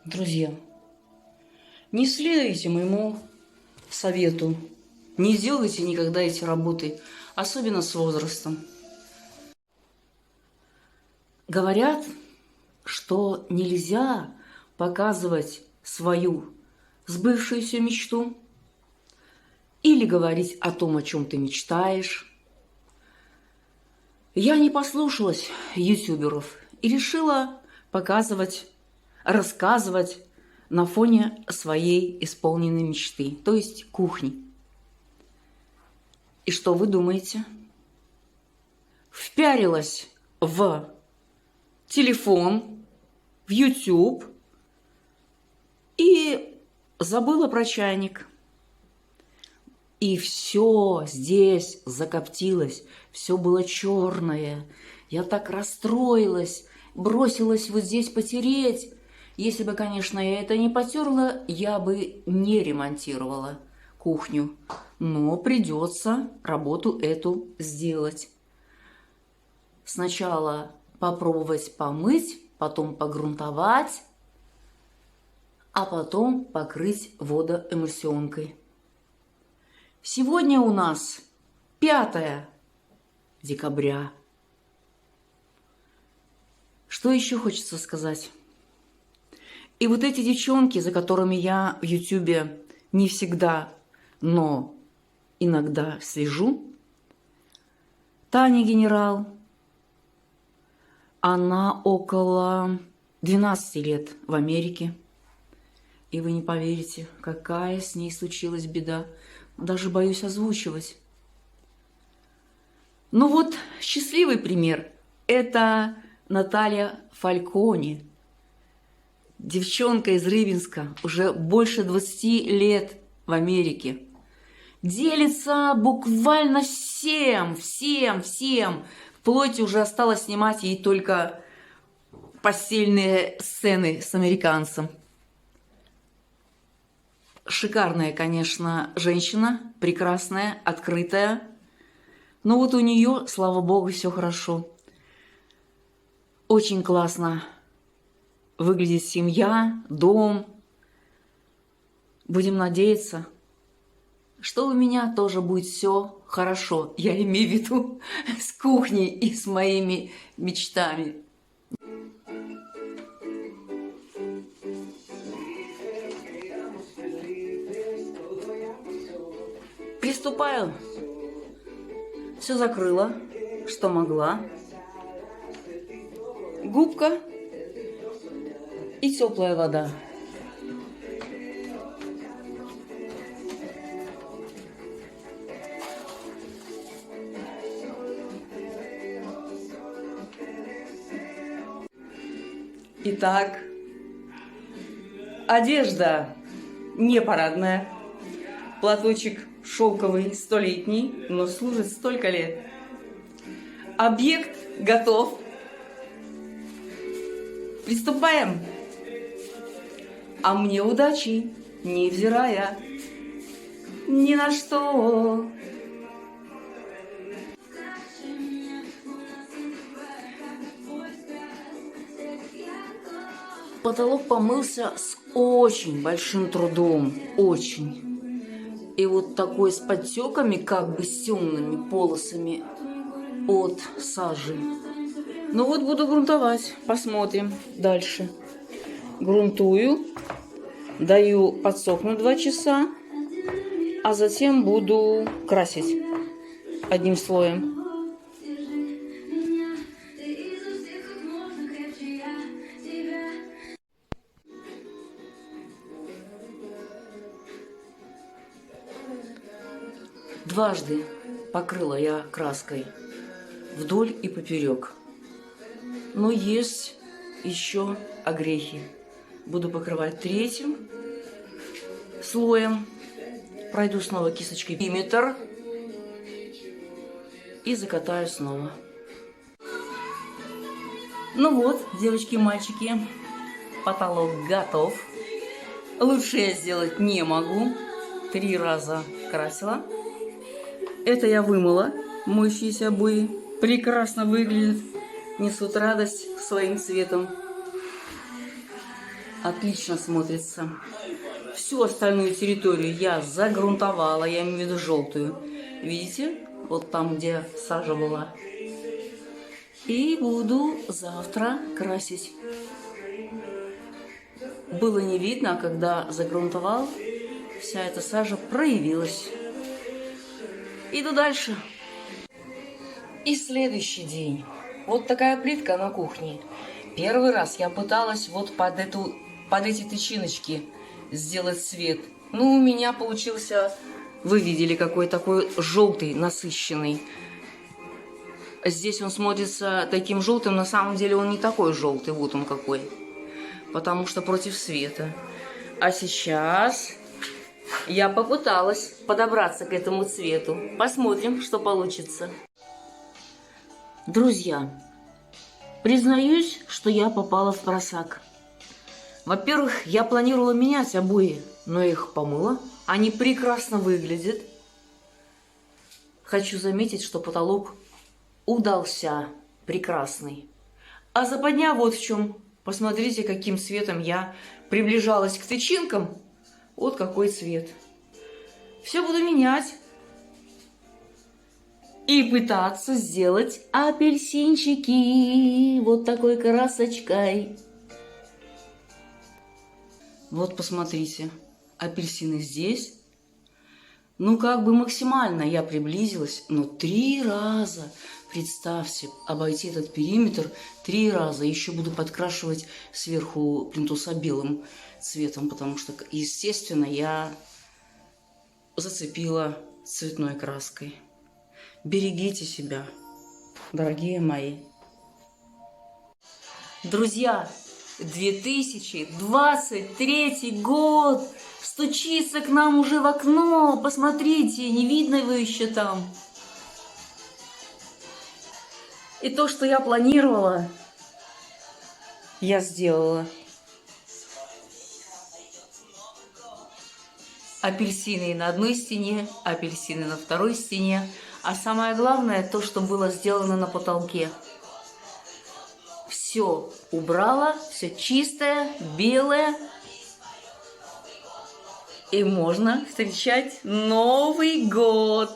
Друзья, не следуйте моему совету. Не делайте никогда эти работы, особенно с возрастом. Говорят, что нельзя показывать свою сбывшуюся мечту или говорить о том, о чем ты мечтаешь. Я не послушалась ютуберов и решила показывать, рассказывать на фоне своей исполненной мечты, то есть кухни. И что вы думаете? Впярилась в телефон, в YouTube и забыла про чайник. И все здесь закоптилось, все было черное. Я так расстроилась, бросилась вот здесь потереть. Если бы, конечно, я это не потерла, я бы не ремонтировала кухню. Но придется работу эту сделать. Сначала попробовать помыть, потом погрунтовать, а потом покрыть водоэмульсионкой. Сегодня у нас 5 декабря. Что еще хочется сказать? И вот эти девчонки, за которыми я в Ютубе не всегда, но иногда слежу, Таня Генерал, она около 12 лет в Америке. И вы не поверите, какая с ней случилась беда. Даже боюсь озвучивать. Ну вот, счастливый пример – это Наталья Фалькони. Девчонка из Рыбинска, уже больше 20 лет в Америке. Делится буквально всем. Вплоть уже осталось снимать ей только постельные сцены с американцем. Шикарная, конечно, женщина, прекрасная, открытая. Но вот у нее, слава богу, все хорошо. Очень классно выглядит семья, дом. Будем надеяться, что у меня тоже будет все хорошо. Я имею в виду с кухней и с моими мечтами. Приступаю. Все закрыла, что могла. Губка и теплая вода. Итак, одежда не парадная, платочек шелковый, 100-летний, но служит столько лет. Объект готов. Приступаем. А мне удачи, невзирая ни на что. Потолок помылся с очень большим трудом, очень. И вот такой с подтеками, как бы с темными полосами от сажи. Ну вот буду грунтовать, посмотрим дальше. Грунтую, даю подсохнуть 2 часа, а затем буду красить одним слоем. Дважды покрыла я краской вдоль и поперек. Но есть еще огрехи. Буду покрывать 3-м слоем. Пройду снова кисточкой периметр и закатаю снова. Ну вот, девочки и мальчики, потолок готов. Лучше я сделать не могу. 3 раза красила. Это я вымыла. Моющиеся обои прекрасно выглядят. Несут радость своим цветом. Отлично смотрится. Всю остальную территорию я загрунтовала, я имею в виду желтую. Видите? Вот там, где сажа была. И буду завтра красить. Было не видно, а когда загрунтовал, вся эта сажа проявилась. Иду дальше. И следующий день. Вот такая плитка на кухне. Первый раз я пыталась вот под эти тычиночки сделать цвет. Ну, у меня получился, вы видели, какой такой желтый, насыщенный. Здесь он смотрится таким желтым, на самом деле он не такой желтый, вот он какой. Потому что против света. А сейчас я попыталась подобраться к этому цвету. Посмотрим, что получится. Друзья, признаюсь, что я попала в просак. Во-первых, я планировала менять обои, но их помыла. Они прекрасно выглядят. Хочу заметить, что потолок удался прекрасный. А западня вот в чем. Посмотрите, каким цветом я приближалась к тычинкам. Вот какой цвет. Все буду менять. И пытаться сделать апельсинчики вот такой красочкой. Вот посмотрите, апельсины здесь. Ну, как бы максимально я приблизилась, но 3 раза, представьте, обойти этот периметр 3 раза. Еще буду подкрашивать сверху плинтуса белым цветом, потому что, естественно, я зацепила цветной краской. Берегите себя, дорогие мои. Друзья, 2023 год стучится к нам уже в окно. Посмотрите, не видно его еще там. И то, что я планировала, я сделала. Апельсины на одной стене, апельсины на второй стене. А самое главное, то, что было сделано на потолке. Все убрала, все чистое, белое. И можно встречать Новый год.